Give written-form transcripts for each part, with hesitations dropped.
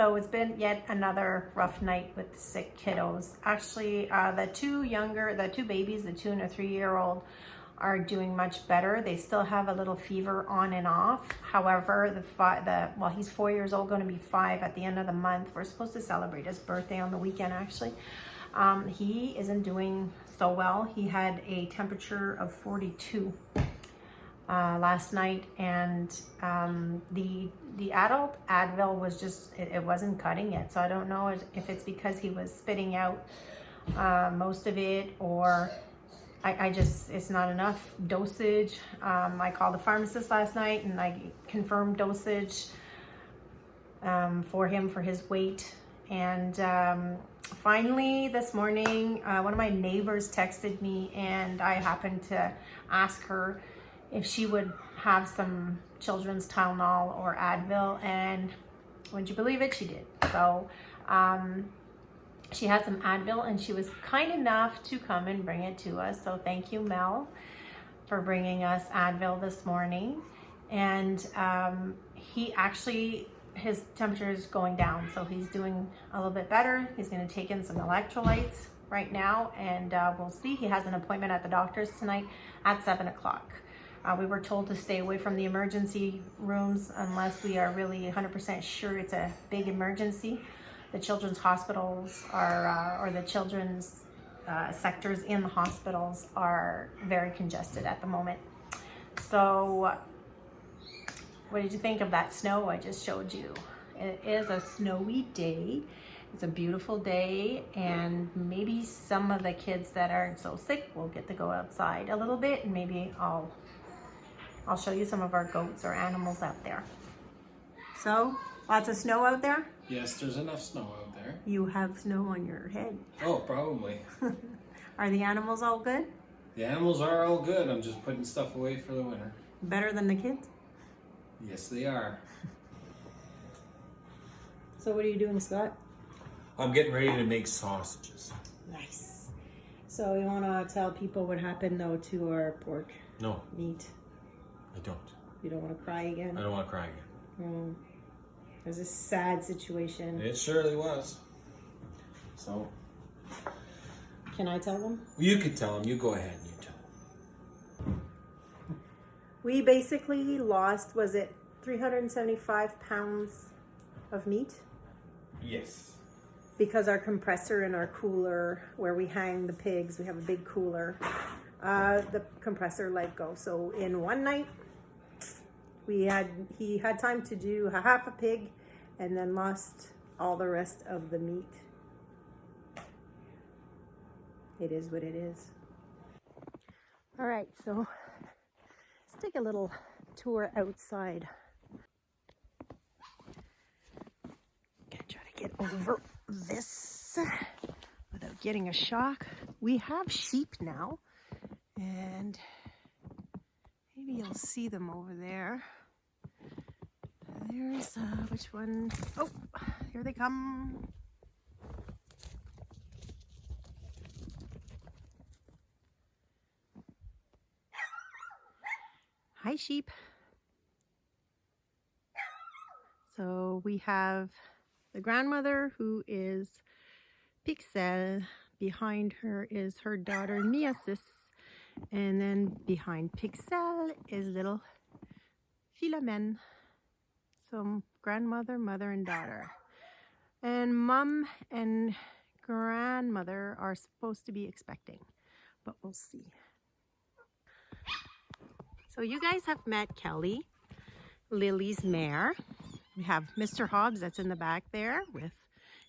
So it's been yet another rough night with the sick kiddos. Actually, the two babies, the 2 and a 3-year-old, are doing much better. They still have a little fever on and off. However, well, he's 4 years old, going to be 5 at the end of the month. We're supposed to celebrate his birthday on the weekend, actually. He isn't doing so well. He had a temperature of 42 last night, and the adult Advil was just, it wasn't cutting it. So I don't know if it's because he was spitting out most of it, or I just, it's not enough dosage. I called the pharmacist last night and I confirmed dosage for him for his weight. And finally this morning, one of my neighbors texted me, and I happened to ask her if she would have some children's Tylenol or Advil, and would you believe it, she did. So she had some Advil, and she was kind enough to come and bring it to us. So thank you, Mel, for bringing us Advil this morning. And he actually, his temperature is going down, so he's doing a little bit better. He's going to take in some electrolytes right now, and we'll see. He has an appointment at the doctor's tonight at 7 o'clock. We were told to stay away from the emergency rooms unless we are really 100% sure it's a big emergency. The children's hospitals are, or the children's sectors in the hospitals are very congested at the moment. So what did you think of that snow I just showed you? It is a snowy day. It's a beautiful day, and maybe some of the kids that aren't so sick will get to go outside a little bit, and maybe I'll show you some of our goats or animals out there. So, lots of snow out there? Yes, there's enough snow out there. You have snow on your head. Oh, probably. Are the animals all good? The animals are all good. I'm just putting stuff away for the winter. Better than the kids? Yes, they are. So what are you doing, Scott? I'm getting ready to make sausages. Nice. So you want to tell people what happened, though, to our pork meat? I don't. You don't want to cry again? I don't want to cry again. It was a sad situation. It surely was. So. Can I tell them? You could tell them. You go ahead and you tell them. We basically lost, was it 375 pounds of meat? Yes. Because our compressor in our cooler, where we hang the pigs, we have a big cooler, the compressor let go. So in one night, he had time to do half a pig and then lost all the rest of the meat. It is what it is. All right, so let's take a little tour outside. Gonna try to get over this without getting a shock. We have sheep now, and maybe you'll see them over there. There's, which one? Oh, here they come. Hi, sheep. So we have the grandmother, who is Pixel. Behind her is her daughter Miasis, and then behind Pixel is little Philomene. So grandmother, mother, and daughter. And mom and grandmother are supposed to be expecting, but we'll see. So you guys have met Kelly, Lily's mare. We have Mr. Hobbs that's in the back there with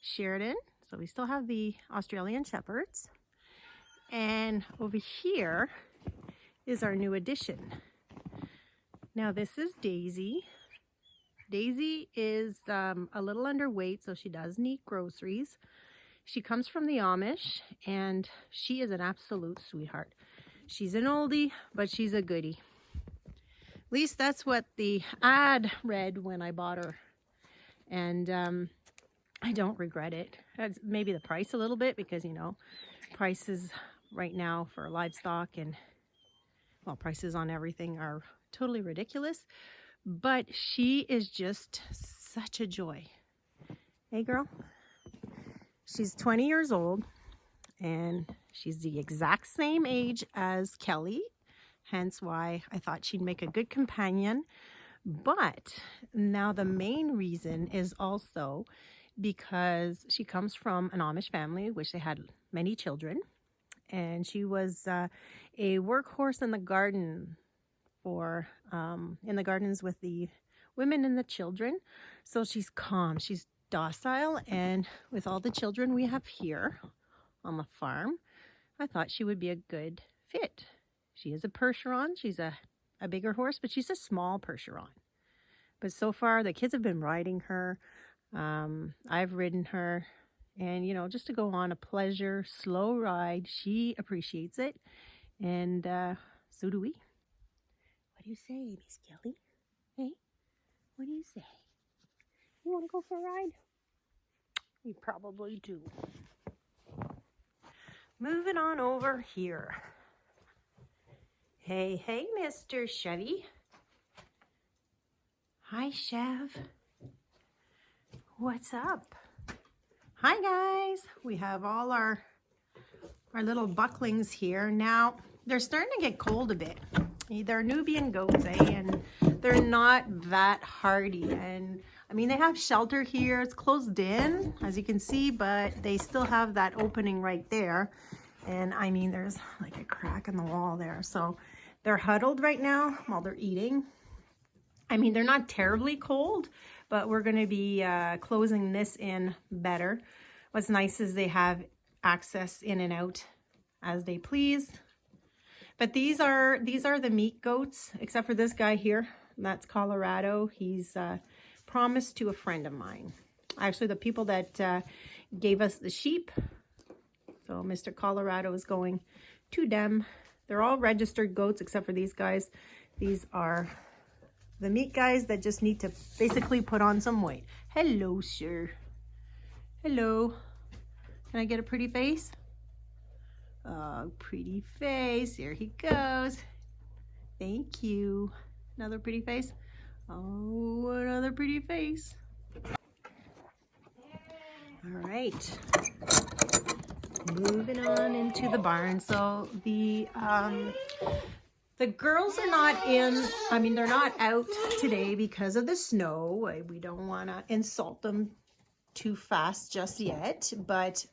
Sheridan. So we still have the Australian Shepherds. And over here is our new addition. Now this is Daisy. Daisy is a little underweight, so she does need groceries. She comes from the Amish, and she is an absolute sweetheart. She's an oldie, but she's a goodie. At least that's what the ad read when I bought her. And I don't regret it. That's maybe the price a little bit, because, you know, prices right now for livestock and, well, prices on everything are totally ridiculous. But she is just such a joy. Hey, girl. She's 20 years old, and she's the exact same age as Kelly, hence why I thought she'd make a good companion. But now the main reason is also because she comes from an Amish family, which they had many children, and she was a workhorse in the garden for in the gardens with the women and the children. So she's calm, she's docile, and with all the children we have here on the farm, I thought she would be a good fit. She is a Percheron. She's a bigger horse, but she's a small Percheron. But so far the kids have been riding her. I've ridden her, and you know, just to go on a pleasure slow ride, she appreciates it, and so do we. What do you say, Miss Kelly? Hey, what do you say? You want to go for a ride? We probably do. Moving on over here. Hey, hey, Mr. Chevy. Hi, Chev. What's up? Hi, guys. We have all our little bucklings here. Now, they're starting to get cold a bit. They're Nubian goats, and they're not that hardy. And I mean, they have shelter here. It's closed in, as you can see, but they still have that opening right there. And I mean, there's like a crack in the wall there. So they're huddled right now while they're eating. I mean, they're not terribly cold, but we're going to be closing this in better. What's nice is they have access in and out as they please. But these are the meat goats, except for this guy here. That's Colorado. He's promised to a friend of mine. Actually, the people that gave us the sheep. So Mr. Colorado is going to them. They're all registered goats except for these guys. These are the meat guys that just need to basically put on some weight. Hello, sir. Hello. Can I get a pretty face? Oh, pretty face. Here he goes. Thank you. Another pretty face. Oh, another pretty face. All right. Moving on into the barn. So the girls are not in, I mean, they're not out today because of the snow. We don't want to insult them too fast just yet, but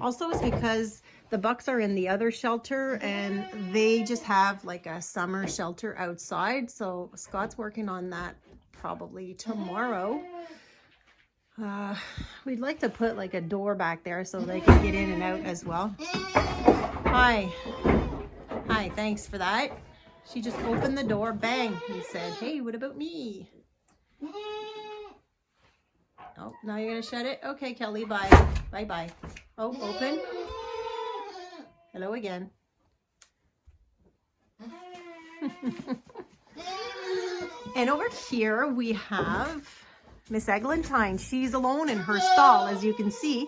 also it's because the bucks are in the other shelter and they just have like a summer shelter outside. So Scott's working on that probably tomorrow. We'd like to put like a door back there so they can get in and out as well. Hi. Hi, thanks for that. She just opened the door, bang, and said, hey, what about me? Oh, now you're gonna shut it? Okay, Kelly, bye. Bye-bye. Oh, open. Hello again. And over here we have Miss Eglantine. She's alone in her stall, as you can see,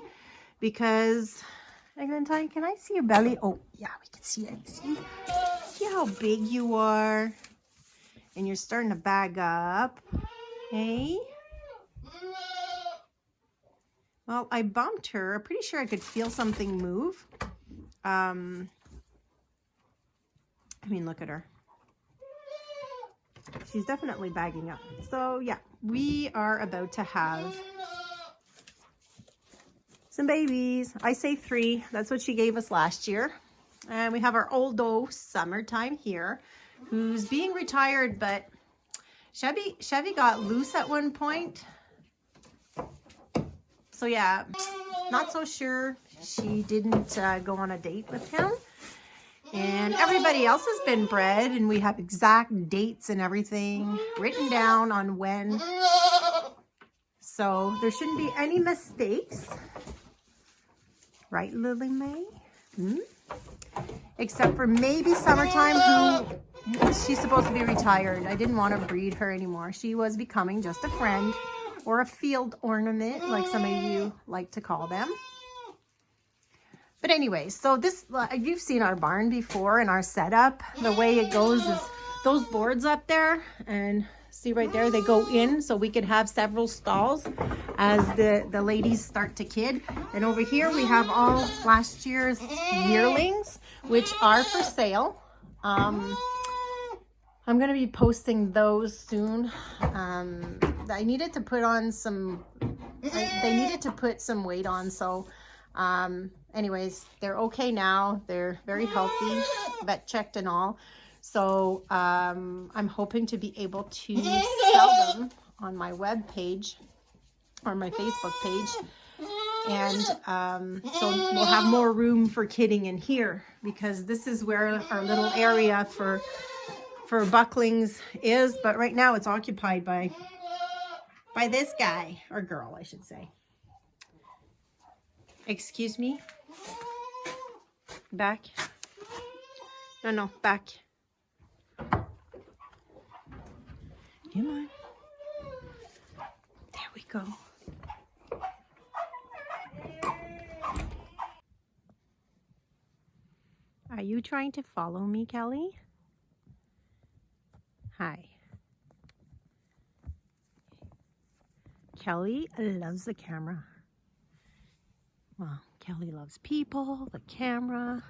because Eglantine, can I see your belly? Oh, yeah, we can see it. See how big you are? And you're starting to bag up. Hey? Well, I bumped her. I'm pretty sure I could feel something move. I mean, look at her. She's definitely bagging up. So, yeah, we are about to have some babies. I say 3. That's what she gave us last year. And we have our oldo Summertime here, who's being retired, but Chevy got loose at one point. So yeah, not so sure she didn't go on a date with him. And everybody else has been bred, and we have exact dates and everything written down on when. So there shouldn't be any mistakes. Right, Lily Mae? Except for maybe Summertime, who she's supposed to be retired. I didn't want to breed her anymore. She was becoming just a friend or a field ornament, like some of you like to call them. But anyway, so this, you've seen our barn before and our setup. The way it goes is those boards up there. And See right there, they go in so we could have several stalls as the ladies start to kid. And over here we have all last year's yearlings, which are for sale. I'm going to be posting those soon. I needed to put on some, they needed to put some weight on. So anyways, they're okay now. They're very healthy, vet checked and all. So I'm hoping to be able to sell them on my web page or my Facebook page. And so we'll have more room for kidding in here, because this is where our little area for bucklings is. But right now it's occupied by this guy, or girl, I should say. Excuse me. Back. No, back. Come on. There we go. Are you trying to follow me, Kelly? Hi. Kelly loves the camera. Well, Kelly loves people, the camera.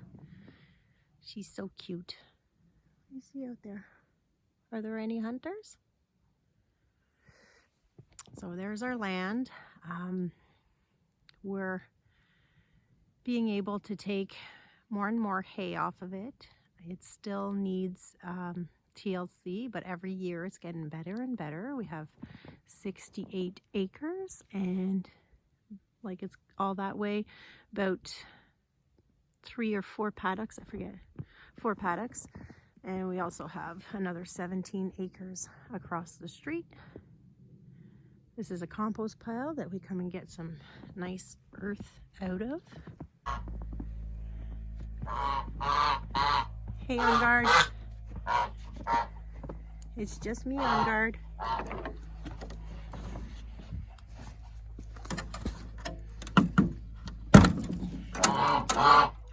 She's so cute. What do you see out there? Are there any hunters? So there's our land. We're being able to take more and more hay off of it. It still needs TLC, but every year it's getting better and better. We have 68 acres, and like it's all that way, about 3 or 4 paddocks, I forget, 4 paddocks. And we also have another 17 acres across the street. This is a compost pile that we come and get some nice earth out of. Hey, on guard. It's just me, on guard.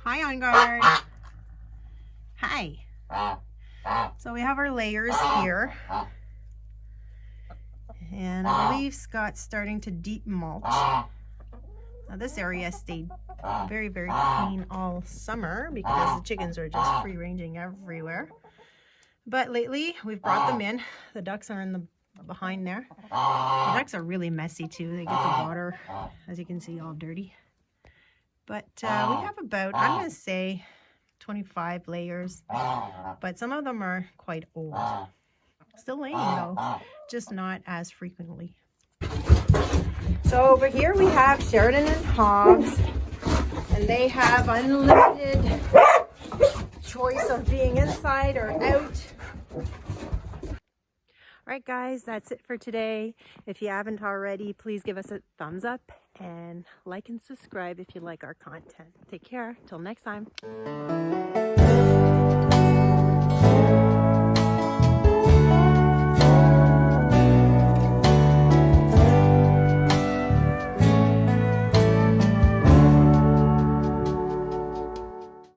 Hi, on guard. Hi. So we have our layers here. And I believe Scott's starting to deep mulch. Now this area stayed very, very clean all summer because the chickens are just free ranging everywhere. But lately we've brought them in. The ducks are in the behind there. The ducks are really messy too. They get the water, as you can see, all dirty. But we have about, I'm going to say, 25 layers. But some of them are quite old. Still laying though, just not as frequently. So over here we have Sheridan and Hobbs, and they have unlimited choice of being inside or out. Alright guys, that's it for today. If you haven't already, please give us a thumbs up and like and subscribe if you like our content. Take care. Till next time.